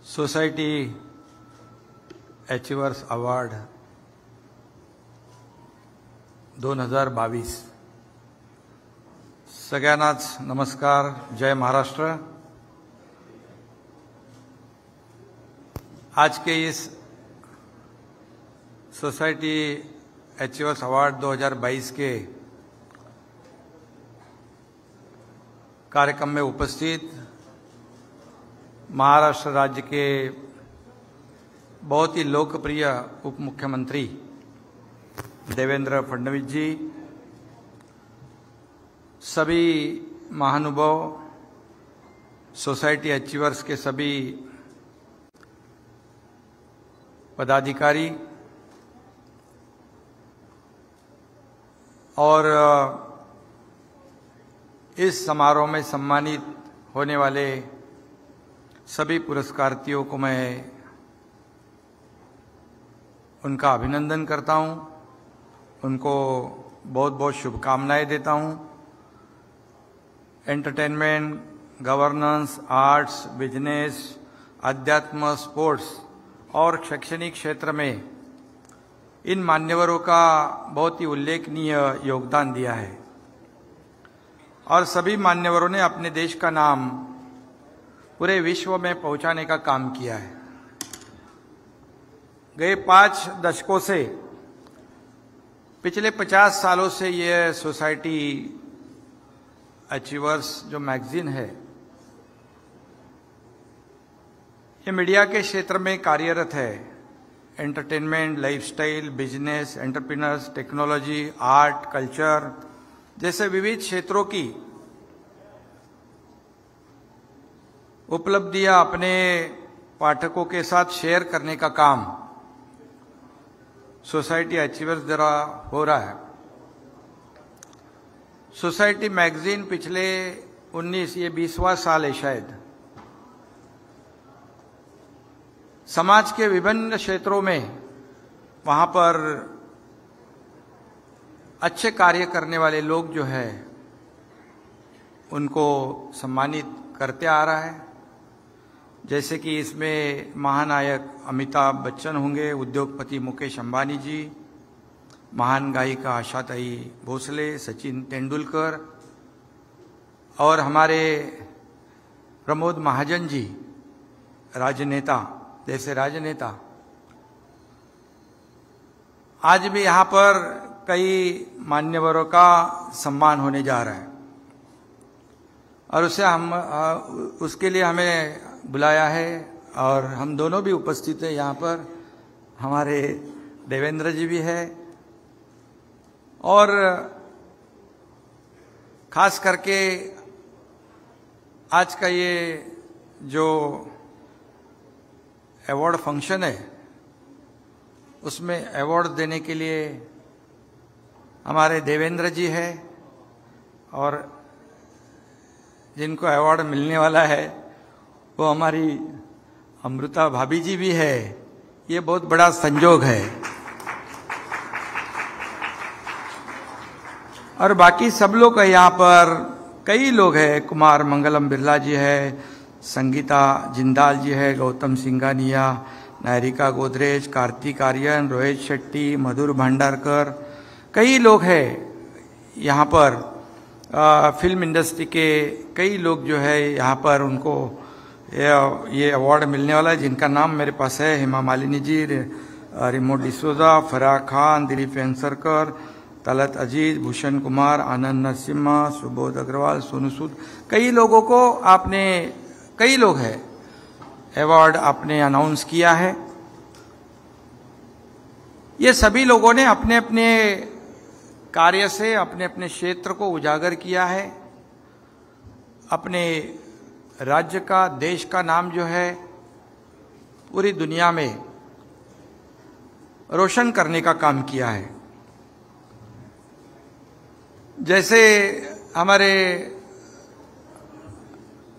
Society achievers award 2022 सगळ्यांनाच नमस्कार. जय महाराष्ट्र. आज के इस सोसाइटी अचीवर्स अवार्ड 2022 के कार्यक्रम में उपस्थित महाराष्ट्र राज्य के बहुत ही लोकप्रिय उप मुख्यमंत्री देवेंद्र फडणवीस जी, सभी महानुभाव, सोसाइटी अचीवर्स के सभी पदाधिकारी और इस समारोह में सम्मानित होने वाले सभी पुरस्कार्थियों को मैं उनका अभिनंदन करता हूं, उनको बहुत बहुत शुभकामनाएं देता हूं. एंटरटेनमेंट, गवर्नेंस, आर्ट्स, बिजनेस, अध्यात्म, स्पोर्ट्स और शैक्षणिक क्षेत्र में इन मान्यवरों का बहुत ही उल्लेखनीय योगदान दिया है और सभी मान्यवरों ने अपने देश का नाम पूरे विश्व में पहुंचाने का काम किया है. गए 5 दशकों से, पिछले 50 सालों से ये सोसाइटी अचीवर्स जो मैगजीन है, ये मीडिया के क्षेत्र में कार्यरत है. Entertainment, lifestyle, business, entrepreneurs, technology, art, culture जैसे विविध क्षेत्रों की उपलब्धियां अपने पाठकों के साथ शेयर करने का काम सोसाइटी अचीवर्स द्वारा हो रहा है. सोसाइटी मैगजीन पिछले 20वां साल है शायद, समाज के विभिन्न क्षेत्रों में वहां पर अच्छे कार्य करने वाले लोग जो है उनको सम्मानित करते आ रहा है. जैसे कि इसमें महानायक अमिताभ बच्चन होंगे, उद्योगपति मुकेश अंबानी जी, महान गायिका आशाताई भोसले, सचिन तेंदुलकर और हमारे प्रमोद महाजन जी, राजनेता, जैसे राजनेता. आज भी यहाँ पर कई मान्यवरों का सम्मान होने जा रहा है और उसके लिए हमें बुलाया है और हम दोनों भी उपस्थित हैं यहाँ पर. हमारे देवेंद्र जी भी है और खास करके आज का ये जो अवार्ड फंक्शन है उसमें अवार्ड देने के लिए हमारे देवेंद्र जी है और जिनको अवार्ड मिलने वाला है वो हमारी अमृता भाभी जी भी है. ये बहुत बड़ा संजोग है और बाकी सब लोग है यहाँ पर. कई लोग हैं, कुमार मंगलम बिरला जी है, संगीता जिंदाल जी है, गौतम सिंघानिया, नायरिका गोदरेज, कार्तिक आर्यन, रोहित शेट्टी, मधुर भंडारकर, कई लोग हैं यहाँ पर. फिल्म इंडस्ट्री के कई लोग जो है यहाँ पर उनको ये अवार्ड मिलने वाला है, जिनका नाम मेरे पास है. हेमा मालिनी जी, रिमोट डिसोजा, फराह खान, दिलीप वेंसरकर, तलत अजीज, भूषण कुमार, आनंद नरसिम्हा, सुबोध अग्रवाल, सोनू सूद, कई लोगों को आपने, कई लोग हैं अवार्ड आपने अनाउंस किया है. ये सभी लोगों ने अपने अपने कार्य से अपने अपने क्षेत्र को उजागर किया है. अपने राज्य का, देश का नाम जो है पूरी दुनिया में रोशन करने का काम किया है. जैसे हमारे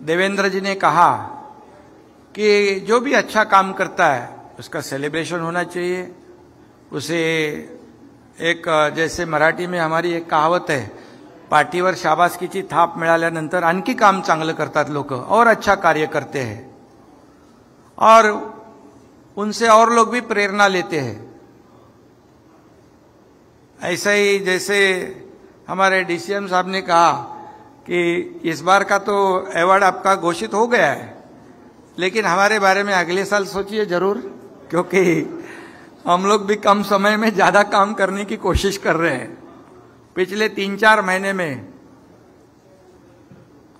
देवेंद्र जी ने कहा कि जो भी अच्छा काम करता है उसका सेलिब्रेशन होना चाहिए. उसे एक, जैसे मराठी में हमारी एक कहावत है, पाठीवर शाबासकीची थाप मिळाल्यानंतर आणखी काम चांगलं करतात लोक और अच्छा कार्य करते हैं. और उनसे और लोग भी प्रेरणा लेते हैं। ऐसा ही जैसे हमारे डीसीएम साहब ने कहा कि इस बार का तो अवार्ड आपका घोषित हो गया है, लेकिन हमारे बारे में अगले साल सोचिए जरूर, क्योंकि हम लोग भी कम समय में ज्यादा काम करने की कोशिश कर रहे हैं। पिछले 3-4 महीने में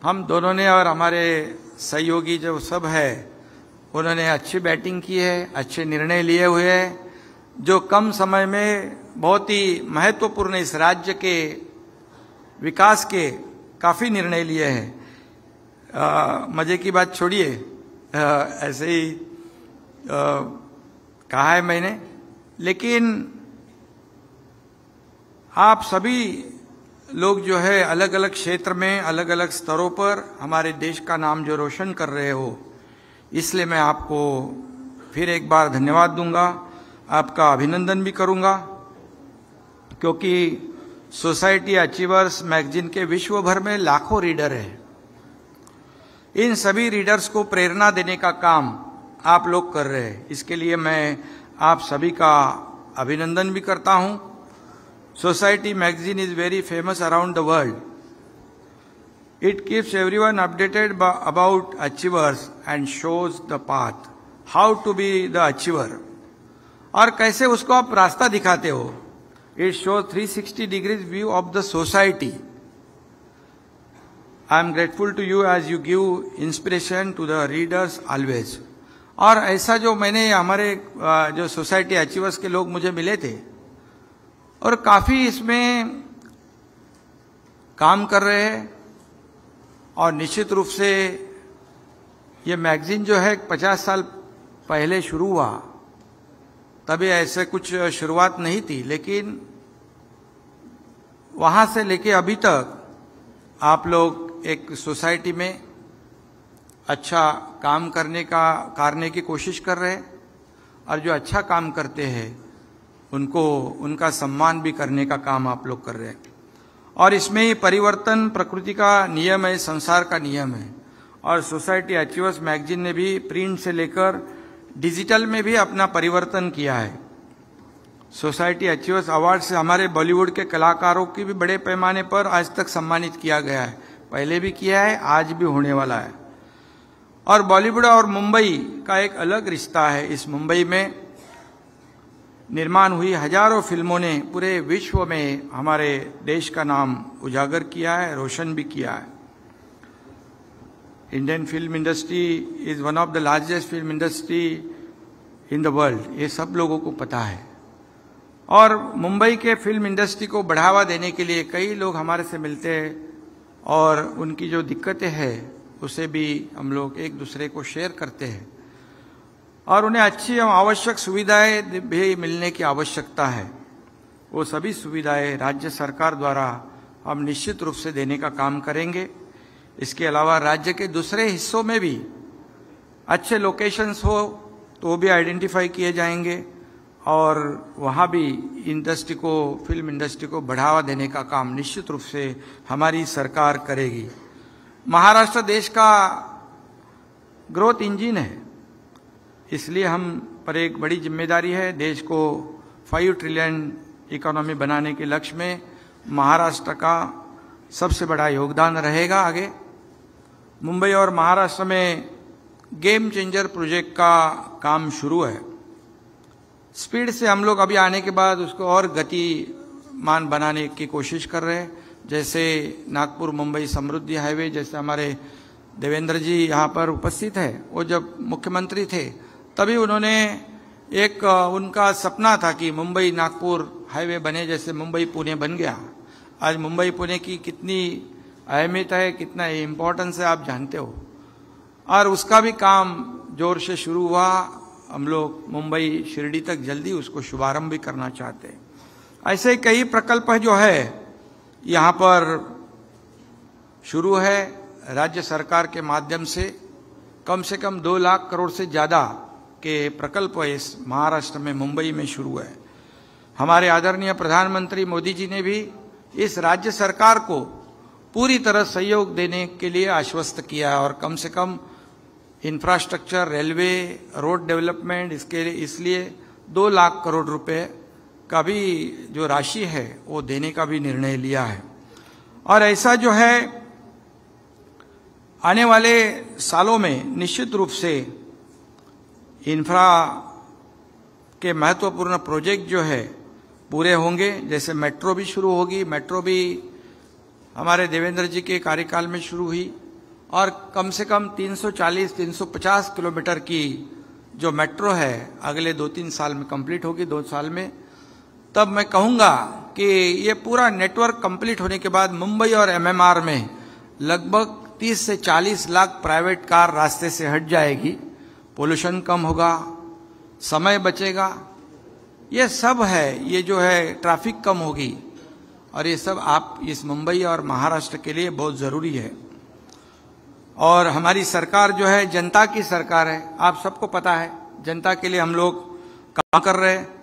हम दोनों ने और हमारे सहयोगी जो सब है उन्होंने अच्छी बैटिंग की है, अच्छे निर्णय लिए हुए हैं, जो कम समय में बहुत ही महत्वपूर्ण इस राज्य के विकास के काफी निर्णय लिए हैं। मजे की बात छोड़िए, ऐसे ही कहा है मैंने, लेकिन आप सभी लोग जो है अलग अलग क्षेत्र में अलग अलग स्तरों पर हमारे देश का नाम जो रोशन कर रहे हो, इसलिए मैं आपको फिर एक बार धन्यवाद दूंगा, आपका अभिनंदन भी करूंगा, क्योंकि सोसाइटी अचीवर्स मैगजीन के विश्व भर में लाखों रीडर हैं। इन सभी रीडर्स को प्रेरणा देने का काम आप लोग कर रहे हैं, इसके लिए मैं आप सभी का अभिनंदन भी करता हूं। Society magazine is very famous around the world. It keeps everyone updated about achievers and shows the path, how to be the achiever. और कैसे उसको आप रास्ता दिखाते हो. It shows 360 degrees view of the society. I am grateful to you as you give inspiration to the readers always. और ऐसा जो मैंने हमारे जो सोसाइटी अचीवर्स के लोग मुझे मिले थे और काफी इसमें काम कर रहे हैं, और निश्चित रूप से ये मैगजीन जो है 50 साल पहले शुरू हुआ, तभी ऐसे कुछ शुरुआत नहीं थी, लेकिन वहां से लेके अभी तक आप लोग एक सोसाइटी में अच्छा काम करने की कोशिश कर रहे हैं, और जो अच्छा काम करते हैं उनको उनका सम्मान भी करने का काम आप लोग कर रहे हैं। और इसमें ही परिवर्तन प्रकृति का नियम है, संसार का नियम है, और सोसाइटी अचीवर्स मैगजीन ने भी प्रिंट से लेकर डिजिटल में भी अपना परिवर्तन किया है। सोसाइटी अचीवर्स अवार्ड से हमारे बॉलीवुड के कलाकारों की भी बड़े पैमाने पर आज तक सम्मानित किया गया है, पहले भी किया है, आज भी होने वाला है। और बॉलीवुड और मुंबई का एक अलग रिश्ता है। इस मुंबई में निर्माण हुई हजारों फिल्मों ने पूरे विश्व में हमारे देश का नाम उजागर किया है, रोशन भी किया है। Indian film industry is one of the largest film industry in the world, ये सब लोगों को पता है। और मुंबई के फिल्म इंडस्ट्री को बढ़ावा देने के लिए कई लोग हमारे से मिलते हैं, और उनकी जो दिक्कतें हैं उसे भी हम लोग एक दूसरे को शेयर करते हैं, और उन्हें अच्छी एवं आवश्यक सुविधाएं भी मिलने की आवश्यकता है। वो सभी सुविधाएं राज्य सरकार द्वारा हम निश्चित रूप से देने का काम करेंगे। इसके अलावा राज्य के दूसरे हिस्सों में भी अच्छे लोकेशंस हो तो वो भी आइडेंटिफाई किए जाएंगे, और वहाँ भी इंडस्ट्री को, फिल्म इंडस्ट्री को बढ़ावा देने का काम निश्चित रूप से हमारी सरकार करेगी। महाराष्ट्र देश का ग्रोथ इंजन है, इसलिए हम पर एक बड़ी जिम्मेदारी है। देश को 5 ट्रिलियन इकोनॉमी बनाने के लक्ष्य में महाराष्ट्र का सबसे बड़ा योगदान रहेगा आगे। मुंबई और महाराष्ट्र में गेम चेंजर प्रोजेक्ट का काम शुरू है। स्पीड से हम लोग अभी आने के बाद उसको और गतिमान बनाने की कोशिश कर रहे हैं। जैसे नागपुर मुंबई समृद्धि हाईवे, जैसे हमारे देवेंद्र जी यहाँ पर उपस्थित है, वो जब मुख्यमंत्री थे तभी उन्होंने एक उनका सपना था कि मुंबई नागपुर हाईवे बने, जैसे मुंबई पुणे बन गया। आज मुंबई पुणे की कितनी अहमियत है, कितना इम्पोर्टेंस है, आप जानते हो। और उसका भी काम जोर से शुरू हुआ। हम लोग मुंबई शिरडी तक जल्दी उसको शुभारंभ भी करना चाहते हैं। ऐसे कई प्रकल्प जो है यहाँ पर शुरू है। राज्य सरकार के माध्यम से कम 2 लाख करोड़ से ज्यादा के प्रकल्प इस महाराष्ट्र में मुंबई में शुरू है। हमारे आदरणीय प्रधानमंत्री मोदी जी ने भी इस राज्य सरकार को पूरी तरह सहयोग देने के लिए आश्वस्त किया है, और कम से कम इंफ्रास्ट्रक्चर, रेलवे, रोड डेवलपमेंट, इसके इसलिए 2 लाख करोड़ रुपए का भी जो राशि है वो देने का भी निर्णय लिया है। और ऐसा जो है आने वाले सालों में निश्चित रूप से इंफ्रा के महत्वपूर्ण प्रोजेक्ट जो है पूरे होंगे। जैसे मेट्रो भी शुरू होगी, मेट्रो भी हमारे देवेंद्र जी के कार्यकाल में शुरू हुई और कम से कम 340-350 किलोमीटर की जो मेट्रो है अगले 2-3 साल में कंप्लीट होगी, 2 साल में। तब मैं कहूंगा कि ये पूरा नेटवर्क कंप्लीट होने के बाद मुंबई और एमएमआर में लगभग 30 से 40 लाख प्राइवेट कार रास्ते से हट जाएगी, पोल्यूशन कम होगा, समय बचेगा। ये सब है, ये जो है ट्रैफिक कम होगी और ये सब आप इस मुंबई और महाराष्ट्र के लिए बहुत जरूरी है। और हमारी सरकार जो है जनता की सरकार है, आप सबको पता है, जनता के लिए हम लोग काम कर रहे हैं।